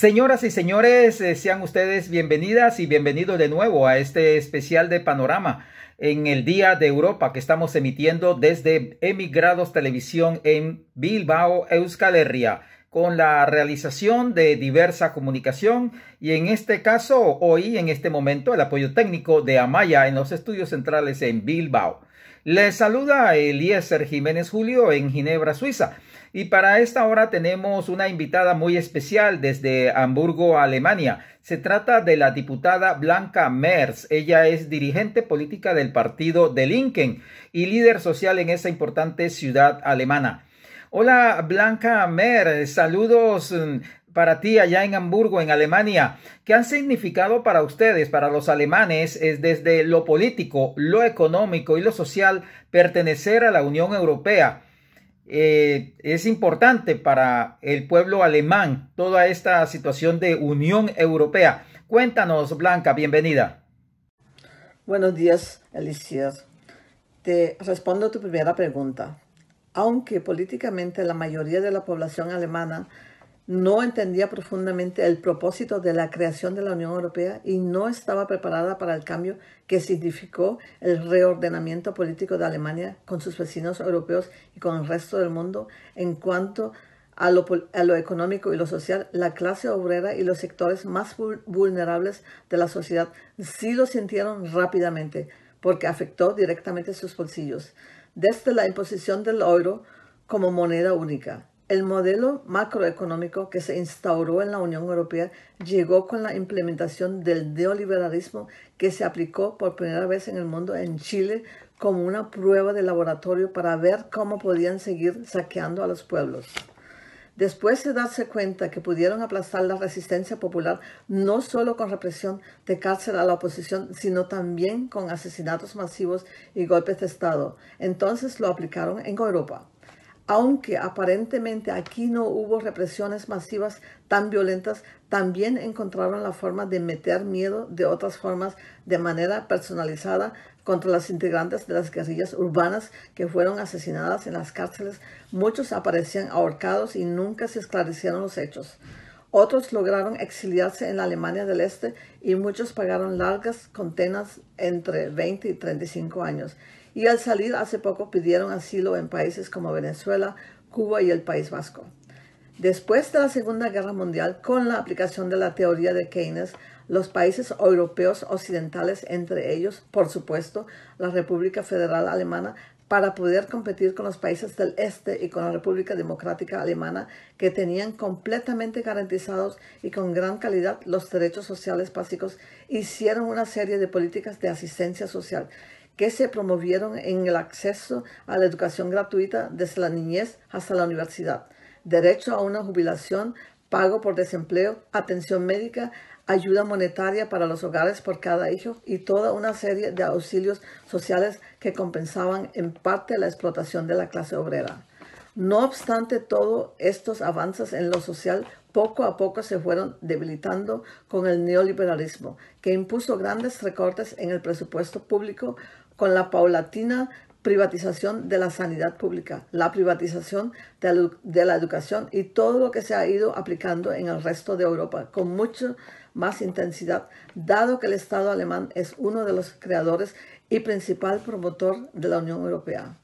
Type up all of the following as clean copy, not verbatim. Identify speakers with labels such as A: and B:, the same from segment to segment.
A: Señoras y señores, sean ustedes bienvenidas y bienvenidos de nuevo a este especial de Panorama en el Día de Europa que estamos emitiendo desde Emigrados Televisión en Bilbao, Euskal Herria, con la realización de diversa comunicación y en este caso, hoy, en este momento, el apoyo técnico de Amaya en los estudios centrales en Bilbao. Les saluda Eliezer Jiménez Julio en Ginebra, Suiza. Y para esta hora tenemos una invitada muy especial desde Hamburgo, Alemania. Se trata de la diputada Blanca Merz. Ella es dirigente política del partido de Linken y líder social en esa importante ciudad alemana. Hola Blanca Merz, saludos para ti allá en Hamburgo, en Alemania. ¿Qué han significado para ustedes, para los alemanes, desde lo político, lo económico y lo social, pertenecer a la Unión Europea? Es importante para el pueblo alemán toda esta situación de Unión Europea. Cuéntanos, Blanca, bienvenida.
B: Buenos días, Eliezer. Te respondo a tu primera pregunta. Aunque políticamente la mayoría de la población alemana no entendía profundamente el propósito de la creación de la Unión Europea y no estaba preparada para el cambio que significó el reordenamiento político de Alemania con sus vecinos europeos y con el resto del mundo, en cuanto a lo económico y lo social, la clase obrera y los sectores más vulnerables de la sociedad sí lo sintieron rápidamente, porque afectó directamente sus bolsillos. Desde la imposición del euro como moneda única, el modelo macroeconómico que se instauró en la Unión Europea llegó con la implementación del neoliberalismo que se aplicó por primera vez en el mundo en Chile como una prueba de laboratorio para ver cómo podían seguir saqueando a los pueblos. Después de darse cuenta que pudieron aplastar la resistencia popular no solo con represión de cárcel a la oposición, sino también con asesinatos masivos y golpes de Estado, entonces lo aplicaron en Europa. Aunque aparentemente aquí no hubo represiones masivas tan violentas, también encontraron la forma de meter miedo de otras formas de manera personalizada contra los integrantes de las guerrillas urbanas que fueron asesinadas en las cárceles. Muchos aparecían ahorcados y nunca se esclarecieron los hechos. Otros lograron exiliarse en la Alemania del Este y muchos pagaron largas condenas entre 20 y 35 años. Y al salir hace poco pidieron asilo en países como Venezuela, Cuba y el País Vasco. Después de la Segunda Guerra Mundial, con la aplicación de la teoría de Keynes, los países europeos occidentales, entre ellos, por supuesto, la República Federal Alemana, para poder competir con los países del Este y con la República Democrática Alemana, que tenían completamente garantizados y con gran calidad los derechos sociales básicos, hicieron una serie de políticas de asistencia social que se promovieron en el acceso a la educación gratuita desde la niñez hasta la universidad, derecho a una jubilación, pago por desempleo, atención médica, ayuda monetaria para los hogares por cada hijo y toda una serie de auxilios sociales que compensaban en parte la explotación de la clase obrera. No obstante todos estos avances en lo social, poco a poco se fueron debilitando con el neoliberalismo, que impuso grandes recortes en el presupuesto público con la paulatina privatización de la sanidad pública, la privatización de la educación y todo lo que se ha ido aplicando en el resto de Europa con mucha más intensidad, dado que el Estado alemán es uno de los creadores y principal promotor de la Unión Europea.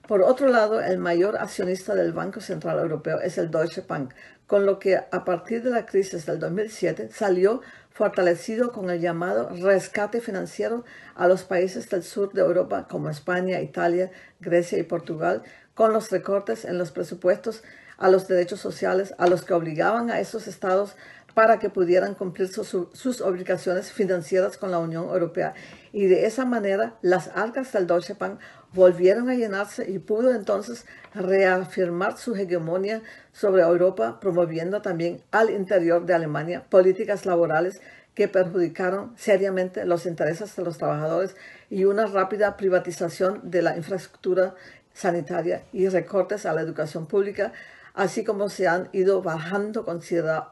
B: Por otro lado, el mayor accionista del Banco Central Europeo es el Deutsche Bank, con lo que a partir de la crisis del 2007 salió fortalecido con el llamado rescate financiero a los países del sur de Europa como España, Italia, Grecia y Portugal, con los recortes en los presupuestos a los derechos sociales a los que obligaban a esos estados para que pudieran cumplir sus obligaciones financieras con la Unión Europea. Y de esa manera las arcas del Deutsche Bank volvieron a llenarse y pudo entonces reafirmar su hegemonía sobre Europa, promoviendo también al interior de Alemania políticas laborales que perjudicaron seriamente los intereses de los trabajadores y una rápida privatización de la infraestructura sanitaria y recortes a la educación pública, así como se han ido bajando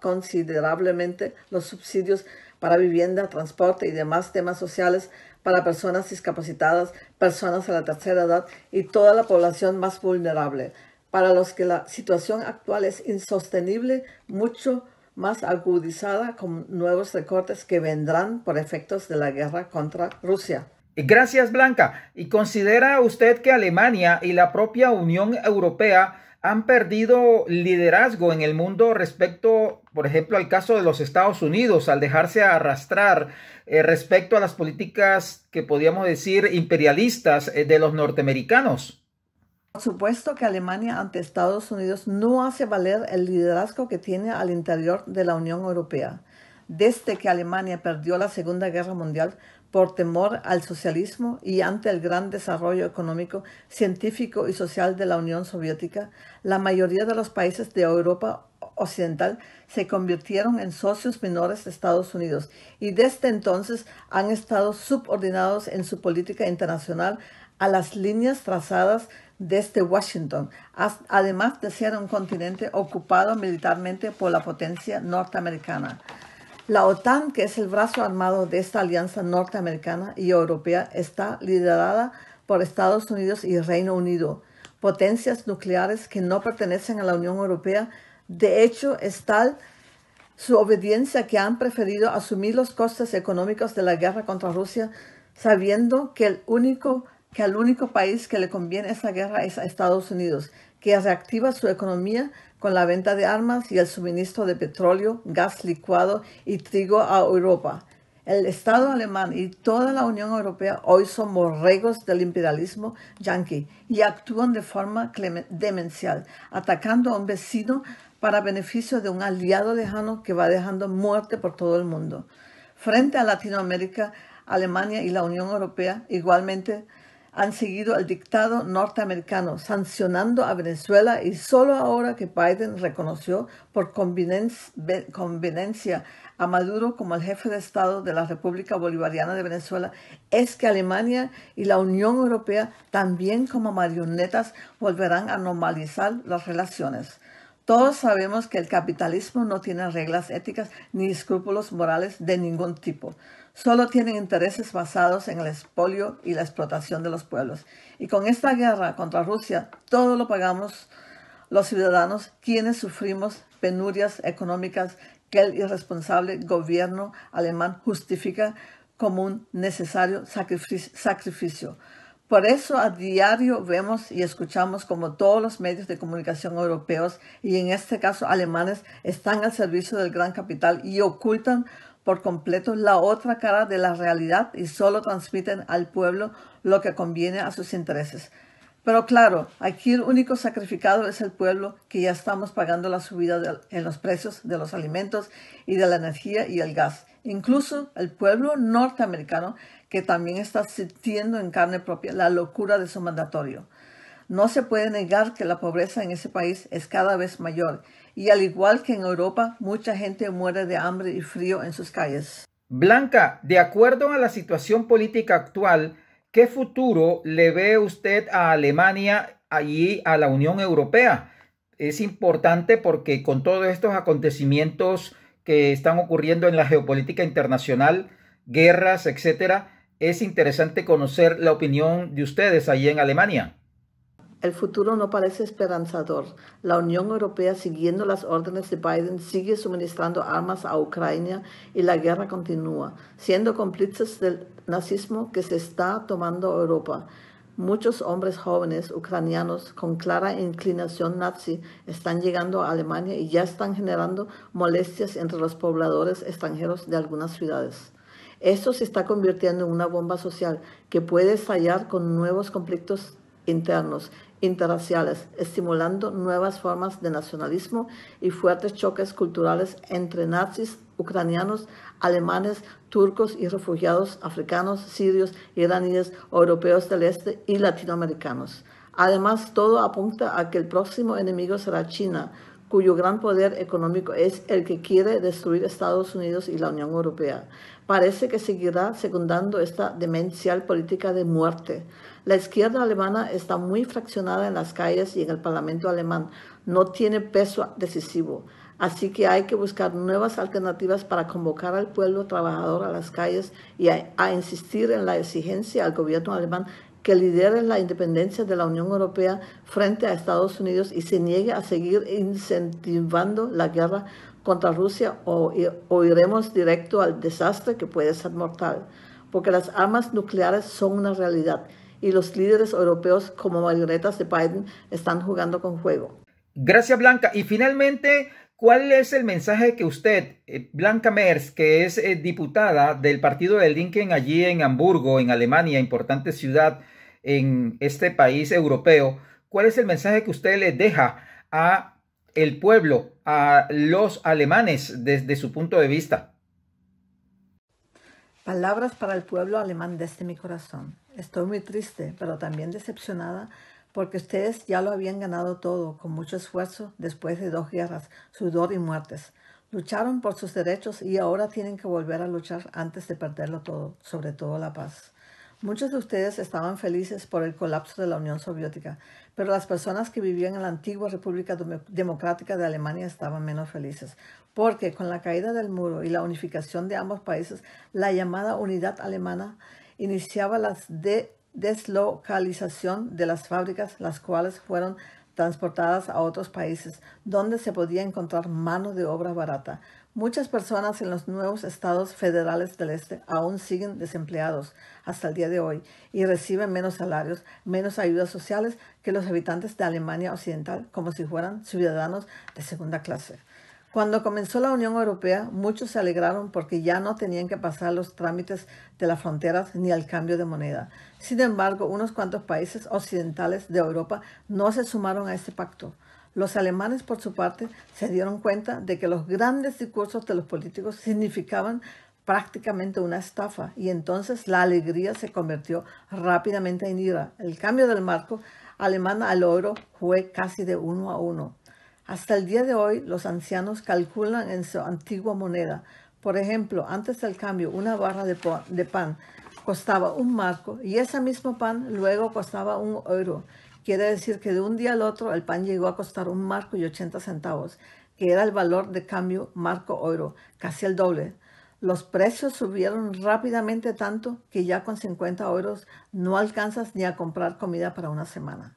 B: considerablemente los subsidios para vivienda, transporte y demás temas sociales para personas discapacitadas, personas de la tercera edad y toda la población más vulnerable, para los que la situación actual es insostenible, mucho más agudizada con nuevos recortes que vendrán por efectos de la guerra contra Rusia.
A: Gracias, Blanca. ¿Y considera usted que Alemania y la propia Unión Europea han perdido liderazgo en el mundo respecto, por ejemplo, al caso de los Estados Unidos, al dejarse arrastrar respecto a las políticas que podríamos decir imperialistas de los norteamericanos?
B: Por supuesto que Alemania ante Estados Unidos no hace valer el liderazgo que tiene al interior de la Unión Europea. Desde que Alemania perdió la Segunda Guerra Mundial por temor al socialismo y ante el gran desarrollo económico, científico y social de la Unión Soviética, la mayoría de los países de Europa Occidental se convirtieron en socios menores de Estados Unidos y desde entonces han estado subordinados en su política internacional a las líneas trazadas desde Washington, además de ser un continente ocupado militarmente por la potencia norteamericana. La OTAN, que es el brazo armado de esta alianza norteamericana y europea, está liderada por Estados Unidos y Reino Unido, potencias nucleares que no pertenecen a la Unión Europea. De hecho, es tal su obediencia que han preferido asumir los costes económicos de la guerra contra Rusia, sabiendo que al único país que le conviene esa guerra es a Estados Unidos, que reactiva su economía con la venta de armas y el suministro de petróleo, gas licuado y trigo a Europa. El Estado alemán y toda la Unión Europea hoy son borregos del imperialismo yanqui y actúan de forma demencial, atacando a un vecino para beneficio de un aliado lejano que va dejando muerte por todo el mundo. Frente a Latinoamérica, Alemania y la Unión Europea igualmente han seguido el dictado norteamericano, sancionando a Venezuela, y solo ahora que Biden reconoció por conveniencia a Maduro como el jefe de Estado de la República Bolivariana de Venezuela, es que Alemania y la Unión Europea, también como marionetas, volverán a normalizar las relaciones. Todos sabemos que el capitalismo no tiene reglas éticas ni escrúpulos morales de ningún tipo. Solo tienen intereses basados en el expolio y la explotación de los pueblos. Y con esta guerra contra Rusia, todo lo pagamos los ciudadanos, quienes sufrimos penurias económicas que el irresponsable gobierno alemán justifica como un necesario sacrificio. Por eso a diario vemos y escuchamos como todos los medios de comunicación europeos, y en este caso alemanes, están al servicio del gran capital y ocultan por completo la otra cara de la realidad y solo transmiten al pueblo lo que conviene a sus intereses. Pero claro, aquí el único sacrificado es el pueblo, que ya estamos pagando la subida en los precios de los alimentos y de la energía y el gas. Incluso el pueblo norteamericano, que también está sintiendo en carne propia la locura de su mandatario. No se puede negar que la pobreza en ese país es cada vez mayor, y al igual que en Europa, mucha gente muere de hambre y frío en sus calles.
A: Blanca, de acuerdo a la situación política actual, ¿qué futuro le ve usted a Alemania y a la Unión Europea? Es importante porque con todos estos acontecimientos que están ocurriendo en la geopolítica internacional, guerras, etcétera, es interesante conocer la opinión de ustedes allí en Alemania.
B: El futuro no parece esperanzador. La Unión Europea, siguiendo las órdenes de Biden, sigue suministrando armas a Ucrania y la guerra continúa, siendo cómplices del nazismo que se está tomando Europa. Muchos hombres jóvenes ucranianos con clara inclinación nazi están llegando a Alemania y ya están generando molestias entre los pobladores extranjeros de algunas ciudades. Esto se está convirtiendo en una bomba social que puede estallar con nuevos conflictos internos, interraciales, estimulando nuevas formas de nacionalismo y fuertes choques culturales entre nazis, ucranianos, alemanes, turcos y refugiados africanos, sirios, iraníes, europeos del este y latinoamericanos. Además, todo apunta a que el próximo enemigo será China, cuyo gran poder económico es el que quiere destruir Estados Unidos y la Unión Europea. Parece que seguirá secundando esta demencial política de muerte. La izquierda alemana está muy fraccionada en las calles y en el Parlamento alemán. No tiene peso decisivo. Así que hay que buscar nuevas alternativas para convocar al pueblo trabajador a las calles y a insistir en la exigencia al gobierno alemán que lidere la independencia de la Unión Europea frente a Estados Unidos y se niegue a seguir incentivando la guerra contra Rusia o iremos directo al desastre que puede ser mortal, porque las armas nucleares son una realidad y los líderes europeos como marionetas de Biden están jugando con fuego.
A: Gracias, Blanca. Y finalmente, ¿cuál es el mensaje que usted, Blanca Merz, que es diputada del partido de Linken allí en Hamburgo, en Alemania, importante ciudad en este país europeo, cuál es el mensaje que usted le deja a el pueblo, a los alemanes desde su punto de vista?
B: Palabras para el pueblo alemán desde mi corazón. Estoy muy triste, pero también decepcionada porque ustedes ya lo habían ganado todo con mucho esfuerzo después de 2 guerras, sudor y muertes. Lucharon por sus derechos y ahora tienen que volver a luchar antes de perderlo todo, sobre todo la paz. Muchos de ustedes estaban felices por el colapso de la Unión Soviética, pero las personas que vivían en la antigua República Democrática de Alemania estaban menos felices, porque con la caída del muro y la unificación de ambos países, la llamada unidad alemana iniciaba la deslocalización de las fábricas, las cuales fueron transportadas a otros países, donde se podía encontrar mano de obra barata. Muchas personas en los nuevos estados federales del este aún siguen desempleados hasta el día de hoy y reciben menos salarios, menos ayudas sociales que los habitantes de Alemania Occidental, como si fueran ciudadanos de segunda clase. Cuando comenzó la Unión Europea, muchos se alegraron porque ya no tenían que pasar los trámites de las fronteras ni el cambio de moneda. Sin embargo, unos cuantos países occidentales de Europa no se sumaron a este pacto. Los alemanes, por su parte, se dieron cuenta de que los grandes discursos de los políticos significaban prácticamente una estafa y entonces la alegría se convirtió rápidamente en ira. El cambio del marco alemán al euro fue casi de 1-1. Hasta el día de hoy, los ancianos calculan en su antigua moneda. Por ejemplo, antes del cambio, una barra de pan costaba 1 marco y ese mismo pan luego costaba 1 euro. Quiere decir que de un día al otro el pan llegó a costar 1 marco y 80 centavos, que era el valor de cambio marco-euro, casi el doble. Los precios subieron rápidamente tanto que ya con 50 euros no alcanzas ni a comprar comida para una semana.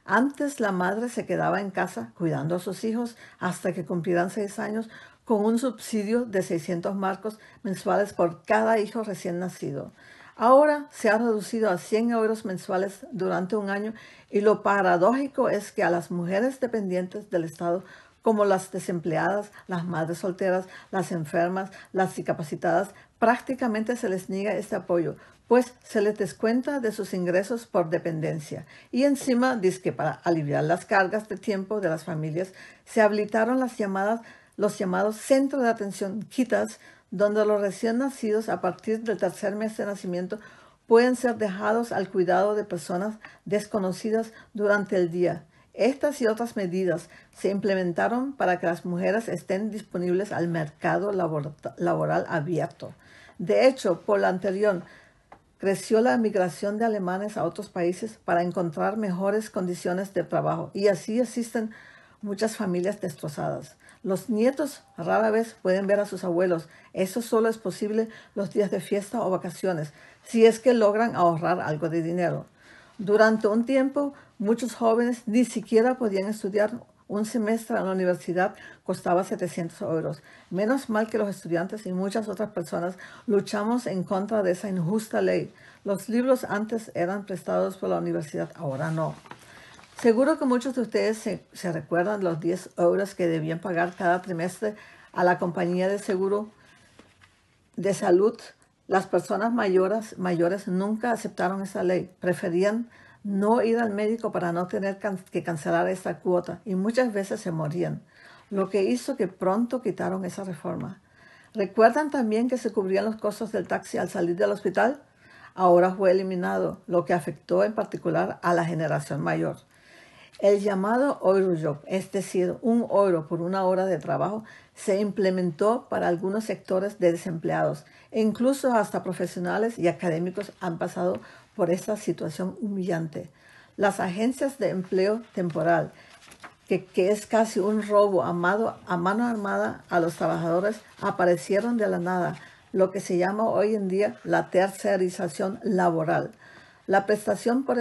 B: Antes la madre se quedaba en casa cuidando a sus hijos hasta que cumplieran 6 años con un subsidio de 600 marcos mensuales por cada hijo recién nacido. Ahora se ha reducido a 100 euros mensuales durante un año y lo paradójico es que a las mujeres dependientes del Estado, como las desempleadas, las madres solteras, las enfermas, las discapacitadas, prácticamente se les niega este apoyo, pues se les descuenta de sus ingresos por dependencia. Y encima, dice que para aliviar las cargas de tiempo de las familias, se habilitaron los llamados centros de atención quitas, donde los recién nacidos a partir del 3er mes de nacimiento pueden ser dejados al cuidado de personas desconocidas durante el día. Estas y otras medidas se implementaron para que las mujeres estén disponibles al mercado laboral abierto. De hecho, por lo anterior, creció la migración de alemanes a otros países para encontrar mejores condiciones de trabajo y así existen muchas familias destrozadas. Los nietos rara vez pueden ver a sus abuelos. Eso solo es posible los días de fiesta o vacaciones, si es que logran ahorrar algo de dinero. Durante un tiempo, muchos jóvenes ni siquiera podían estudiar. Un semestre en la universidad costaba 700 euros. Menos mal que los estudiantes y muchas otras personas luchamos en contra de esa injusta ley. Los libros antes eran prestados por la universidad, ahora no. Seguro que muchos de ustedes se recuerdan los 10 euros que debían pagar cada trimestre a la compañía de seguro de salud. Las personas mayores nunca aceptaron esa ley. Preferían no ir al médico para no tener que cancelar esta cuota y muchas veces se morían, lo que hizo que pronto quitaron esa reforma. ¿Recuerdan también que se cubrían los costos del taxi al salir del hospital? Ahora fue eliminado, lo que afectó en particular a la generación mayor. El llamado Eurojob, es decir, 1 euro por 1 hora de trabajo, se implementó para algunos sectores de desempleados e incluso hasta profesionales y académicos han pasado por esta situación humillante. Las agencias de empleo temporal, que es casi un robo a mano armada a los trabajadores, aparecieron de la nada, lo que se llama hoy en día la tercerización laboral. La prestación por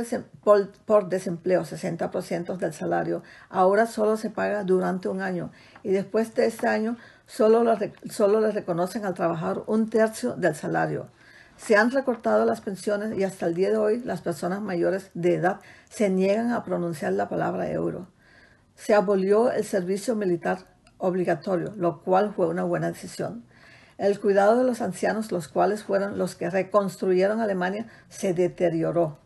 B: desempleo, 60% del salario, ahora solo se paga durante un año y después de este año solo les reconocen al trabajador un tercio del salario. Se han recortado las pensiones y hasta el día de hoy las personas mayores de edad se niegan a pronunciar la palabra euro. Se abolió el servicio militar obligatorio, lo cual fue una buena decisión. El cuidado de los ancianos, los cuales fueron los que reconstruyeron Alemania, se deterioró.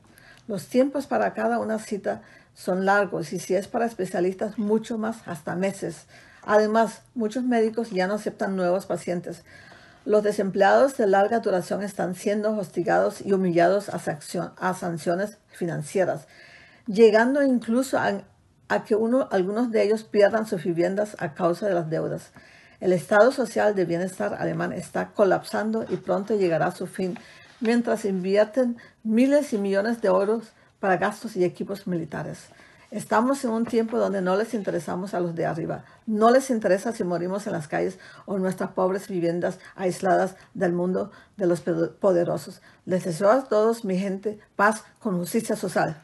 B: Los tiempos para cada una cita son largos y si es para especialistas, mucho más, hasta meses. Además, muchos médicos ya no aceptan nuevos pacientes. Los desempleados de larga duración están siendo hostigados y humillados a sanciones financieras, llegando incluso a que algunos de ellos pierdan sus viviendas a causa de las deudas. El Estado social de bienestar alemán está colapsando y pronto llegará a su fin, mientras invierten miles y millones de euros para gastos y equipos militares. Estamos en un tiempo donde no les interesamos a los de arriba. No les interesa si morimos en las calles o en nuestras pobres viviendas aisladas del mundo de los poderosos. Les deseo a todos, mi gente, paz con justicia social.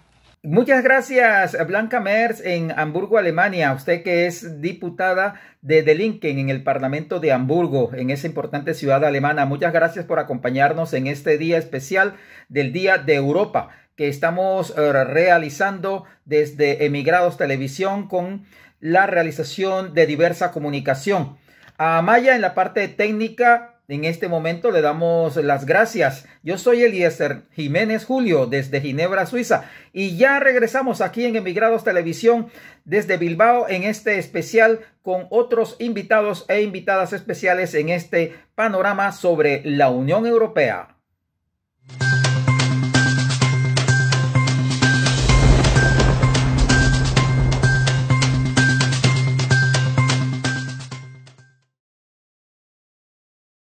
A: Muchas gracias, Blanca Merz en Hamburgo, Alemania. Usted que es diputada de Die Linken en el Parlamento de Hamburgo, en esa importante ciudad alemana. Muchas gracias por acompañarnos en este día especial del Día de Europa que estamos realizando desde Emigrados Televisión con la realización de diversa comunicación. A Maya en la parte técnica. En este momento le damos las gracias. Yo soy Eliezer Jiménez Julio desde Ginebra, Suiza. Y ya regresamos aquí en Emigrados Televisión desde Bilbao en este especial con otros invitados e invitadas especiales en este panorama sobre la Unión Europea.